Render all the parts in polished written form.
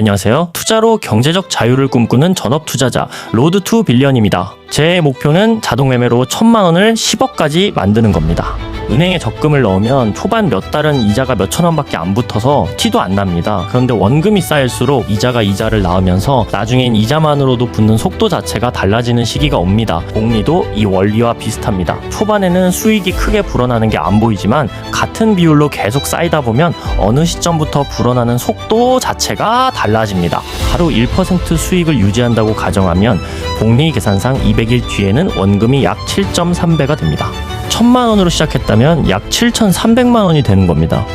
안녕하세요. 투자로 경제적 자유를 꿈꾸는 전업 투자자 로드 투 빌리언입니다. 제 목표는 자동 매매로 1,000만 원을 10억까지 만드는 겁니다. 은행에 적금을 넣으면 초반 몇 달은 이자가 몇천 원밖에 안 붙어서 티도 안 납니다. 그런데 원금이 쌓일수록 이자가 이자를 낳으면서 나중엔 이자만으로도 붙는 속도 자체가 달라지는 시기가 옵니다. 복리도 이 원리와 비슷합니다. 초반에는 수익이 크게 불어나는 게 안 보이지만 같은 비율로 계속 쌓이다 보면 어느 시점부터 불어나는 속도 자체가 달라집니다. 하루 1% 수익을 유지한다고 가정하면 복리 계산상 200일 뒤에는 원금이 약 7.3배가 됩니다. 1,000만 원으로 시작했다면 약 7,300만 원이 되는 겁니다.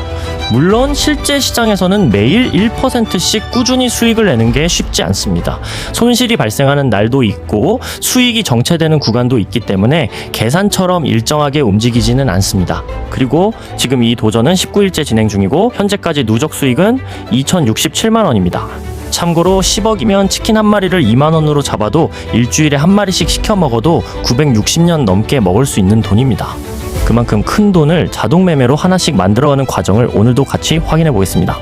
물론 실제 시장에서는 매일 1%씩 꾸준히 수익을 내는 게 쉽지 않습니다. 손실이 발생하는 날도 있고 수익이 정체되는 구간도 있기 때문에 계산처럼 일정하게 움직이지는 않습니다. 그리고 지금 이 도전은 19일째 진행 중이고 현재까지 누적 수익은 2,067만 원입니다. 참고로 10억이면 치킨 한 마리를 2만 원으로 잡아도 일주일에 한 마리씩 시켜 먹어도 960년 넘게 먹을 수 있는 돈입니다. 그만큼 큰 돈을 자동 매매로 하나씩 만들어가는 과정을 오늘도 같이 확인해 보겠습니다.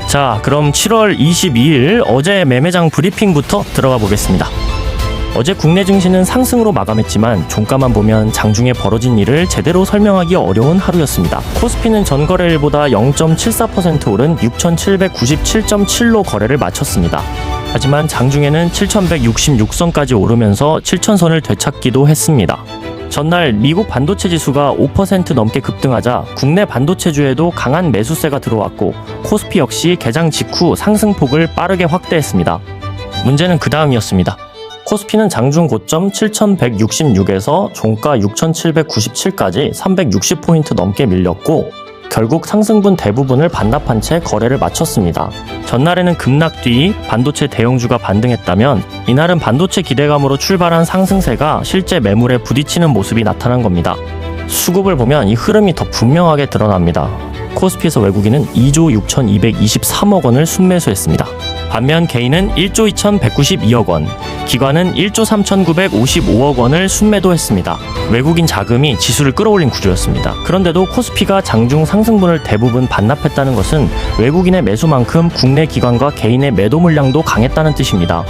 자, 그럼 7월 22일 어제 매매장 브리핑부터 들어가 보겠습니다. 어제 국내 증시는 상승으로 마감했지만 종가만 보면 장중에 벌어진 일을 제대로 설명하기 어려운 하루였습니다. 코스피는 전거래일보다 0.74% 오른 6,797.7로 거래를 마쳤습니다. 하지만 장중에는 7,166선까지 오르면서 7,000선을 되찾기도 했습니다. 전날 미국 반도체 지수가 5% 넘게 급등하자 국내 반도체주에도 강한 매수세가 들어왔고 코스피 역시 개장 직후 상승폭을 빠르게 확대했습니다. 문제는 그 다음이었습니다. 코스피는 장중 고점 7,166에서 종가 6,797까지 360포인트 넘게 밀렸고 결국 상승분 대부분을 반납한 채 거래를 마쳤습니다. 전날에는 급락 뒤 반도체 대형주가 반등했다면 이날은 반도체 기대감으로 출발한 상승세가 실제 매물에 부딪히는 모습이 나타난 겁니다. 수급을 보면 이 흐름이 더 분명하게 드러납니다. 코스피에서 외국인은 2조 6,223억 원을 순매수했습니다. 반면 개인은 1조 2,192억 원, 기관은 1조 3,955억 원을 순매도했습니다. 외국인 자금이 지수를 끌어올린 구조였습니다. 그런데도 코스피가 장중 상승분을 대부분 반납했다는 것은 외국인의 매수만큼 국내 기관과 개인의 매도 물량도 강했다는 뜻입니다.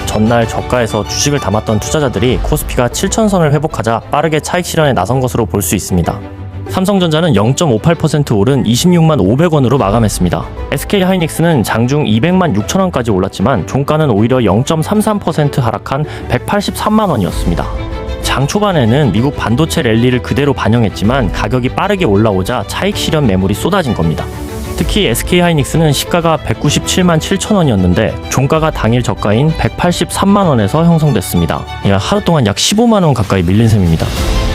전날 저가에서 주식을 담았던 투자자들이 코스피가 7,000선을 회복하자 빠르게 차익 실현에 나선 것으로 볼 수 있습니다. 삼성전자는 0.58% 오른 26만 500원으로 마감했습니다. SK하이닉스는 장중 200만 6천원까지 올랐지만 종가는 오히려 0.33% 하락한 183만 원이었습니다. 장 초반에는 미국 반도체 랠리를 그대로 반영했지만 가격이 빠르게 올라오자 차익 실현 매물이 쏟아진 겁니다. 특히 SK하이닉스는 시가가 197만 7천원이었는데 종가가 당일 저가인 183만 원에서 형성됐습니다. 하루 동안 약 15만 원 가까이 밀린 셈입니다.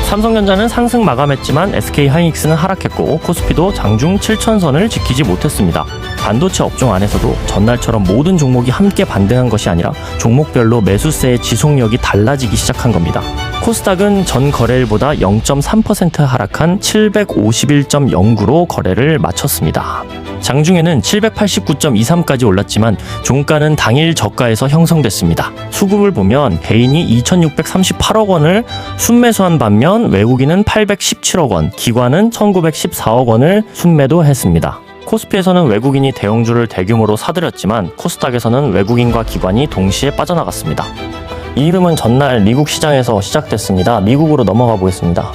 삼성전자는 상승 마감했지만 SK하이닉스는 하락했고 코스피도 장중 7,000선을 지키지 못했습니다. 반도체 업종 안에서도 전날처럼 모든 종목이 함께 반등한 것이 아니라 종목별로 매수세의 지속력이 달라지기 시작한 겁니다. 코스닥은 전 거래일보다 0.3% 하락한 751.09로 거래를 마쳤습니다. 장중에는 789.23까지 올랐지만 종가는 당일 저가에서 형성됐습니다. 수급을 보면 개인이 2,638억 원을 순매수한 반면 외국인은 817억 원, 기관은 1,914억 원을 순매도했습니다. 코스피에서는 외국인이 대형주를 대규모로 사들였지만 코스닥에서는 외국인과 기관이 동시에 빠져나갔습니다. 이 흐름은 전날 미국 시장에서 시작됐습니다. 미국으로 넘어가 보겠습니다.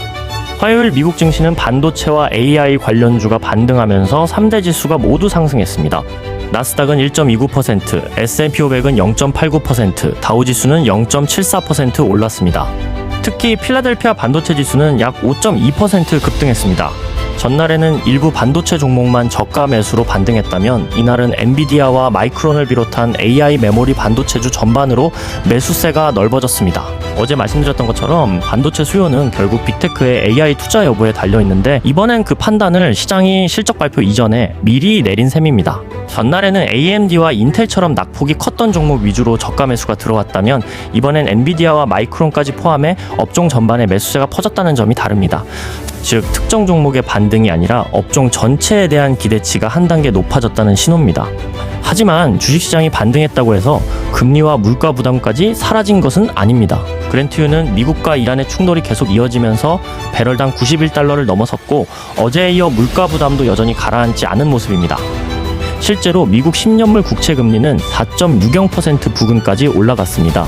화요일 미국 증시는 반도체와 AI 관련주가 반등하면서 3대 지수가 모두 상승했습니다. 나스닥은 1.29%, S&P 500은 0.89%, 다우지수는 0.74% 올랐습니다. 특히 필라델피아 반도체 지수는 약 5.2% 급등했습니다. 전날에는 일부 반도체 종목만 저가 매수로 반등했다면 이날은 엔비디아와 마이크론을 비롯한 AI 메모리 반도체주 전반으로 매수세가 넓어졌습니다. 어제 말씀드렸던 것처럼 반도체 수요는 결국 빅테크의 AI 투자 여부에 달려있는데 이번엔 그 판단을 시장이 실적 발표 이전에 미리 내린 셈입니다. 전날에는 AMD와 인텔처럼 낙폭이 컸던 종목 위주로 저가 매수가 들어왔다면 이번엔 엔비디아와 마이크론까지 포함해 업종 전반에 매수세가 퍼졌다는 점이 다릅니다. 즉 특정 종목의 반등이 아니라 업종 전체에 대한 기대치가 한 단계 높아졌다는 신호입니다. 하지만 주식시장이 반등했다고 해서 금리와 물가 부담까지 사라진 것은 아닙니다. 브렌트유는 미국과 이란의 충돌이 계속 이어지면서 배럴당 91달러를 넘어섰고 어제에 이어 물가 부담도 여전히 가라앉지 않은 모습입니다. 실제로 미국 10년물 국채 금리는 4.60% 부근까지 올라갔습니다.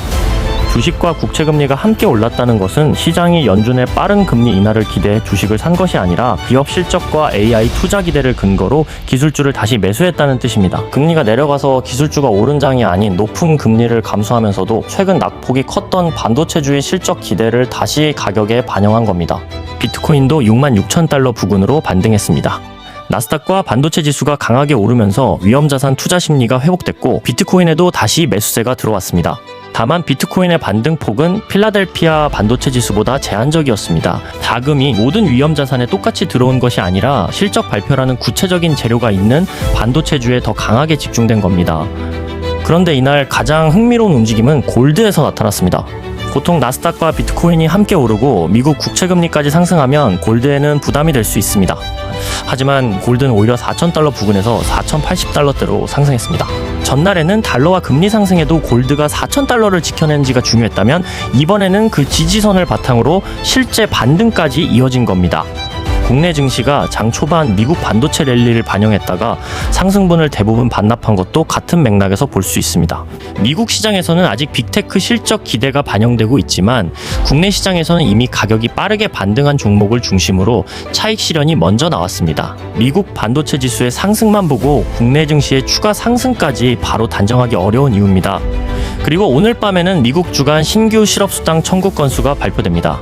주식과 국채 금리가 함께 올랐다는 것은 시장이 연준의 빠른 금리 인하를 기대해 주식을 산 것이 아니라 기업 실적과 AI 투자 기대를 근거로 기술주를 다시 매수했다는 뜻입니다. 금리가 내려가서 기술주가 오른 장이 아닌 높은 금리를 감수하면서도 최근 낙폭이 컸던 반도체주의 실적 기대를 다시 가격에 반영한 겁니다. 비트코인도 66,000달러 부근으로 반등했습니다. 나스닥과 반도체 지수가 강하게 오르면서 위험자산 투자 심리가 회복됐고 비트코인에도 다시 매수세가 들어왔습니다. 다만 비트코인의 반등폭은 필라델피아 반도체 지수보다 제한적이었습니다. 자금이 모든 위험자산에 똑같이 들어온 것이 아니라 실적 발표라는 구체적인 재료가 있는 반도체주에 더 강하게 집중된 겁니다. 그런데 이날 가장 흥미로운 움직임은 골드에서 나타났습니다. 보통 나스닥과 비트코인이 함께 오르고 미국 국채금리까지 상승하면 골드에는 부담이 될 수 있습니다. 하지만 골드는 오히려 4,000달러 부근에서 4,080달러대로 상승했습니다. 전날에는 달러와 금리 상승에도 골드가 4,000달러를 지켜낸지가 중요했다면 이번에는 그 지지선을 바탕으로 실제 반등까지 이어진 겁니다. 국내 증시가 장 초반 미국 반도체 랠리를 반영했다가 상승분을 대부분 반납한 것도 같은 맥락에서 볼 수 있습니다. 미국 시장에서는 아직 빅테크 실적 기대가 반영되고 있지만 국내 시장에서는 이미 가격이 빠르게 반등한 종목을 중심으로 차익 실현이 먼저 나왔습니다. 미국 반도체 지수의 상승만 보고 국내 증시의 추가 상승까지 바로 단정하기 어려운 이유입니다. 그리고 오늘 밤에는 미국 주간 신규 실업수당 청구 건수가 발표됩니다.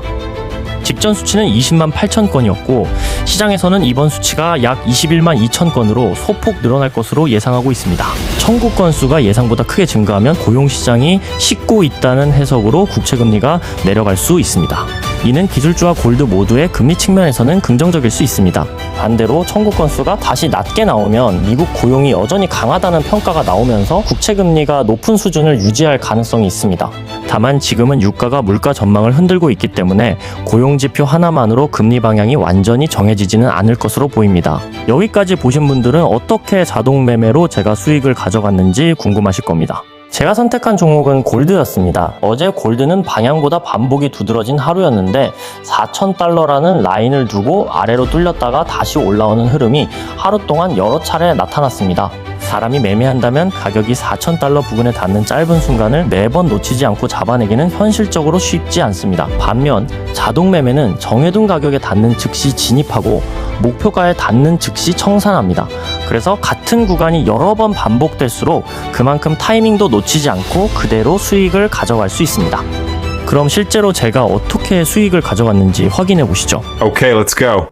직전 수치는 20만 8천 건이었고 시장에서는 이번 수치가 약 21만 2천 건으로 소폭 늘어날 것으로 예상하고 있습니다. 청구 건수가 예상보다 크게 증가하면 고용시장이 식고 있다는 해석으로 국채금리가 내려갈 수 있습니다. 이는 기술주와 골드 모두의 금리 측면에서는 긍정적일 수 있습니다. 반대로 청구 건수가 다시 낮게 나오면 미국 고용이 여전히 강하다는 평가가 나오면서 국채금리가 높은 수준을 유지할 가능성이 있습니다. 다만 지금은 유가가 물가 전망을 흔들고 있기 때문에 고용지표 하나만으로 금리 방향이 완전히 정해지지는 않을 것으로 보입니다. 여기까지 보신 분들은 어떻게 자동 매매로 제가 수익을 가져갔는지 궁금하실 겁니다. 제가 선택한 종목은 골드였습니다. 어제 골드는 방향보다 반복이 두드러진 하루였는데 4,000달러라는 라인을 두고 아래로 뚫렸다가 다시 올라오는 흐름이 하루 동안 여러 차례 나타났습니다. 사람이 매매한다면 가격이 4,000달러 부근에 닿는 짧은 순간을 매번 놓치지 않고 잡아내기는 현실적으로 쉽지 않습니다. 반면 자동 매매는 정해둔 가격에 닿는 즉시 진입하고 목표가에 닿는 즉시 청산합니다. 그래서 같은 구간이 여러 번 반복될수록 그만큼 타이밍도 놓치지 않고 그대로 수익을 가져갈 수 있습니다. 그럼 실제로 제가 어떻게 수익을 가져갔는지 확인해 보시죠. Okay, let's go.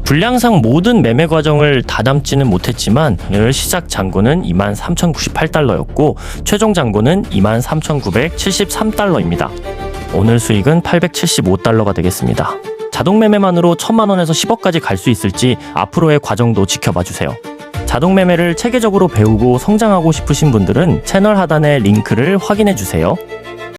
분량상 모든 매매 과정을 다 담지는 못했지만 오늘 시작 잔고는 23,098달러였고 최종 잔고는 23,973달러입니다. 오늘 수익은 875달러가 되겠습니다. 자동 매매만으로 1000만원에서 10억까지 갈 수 있을지 앞으로의 과정도 지켜봐 주세요. 자동 매매를 체계적으로 배우고 성장하고 싶으신 분들은 채널 하단의 링크를 확인해 주세요.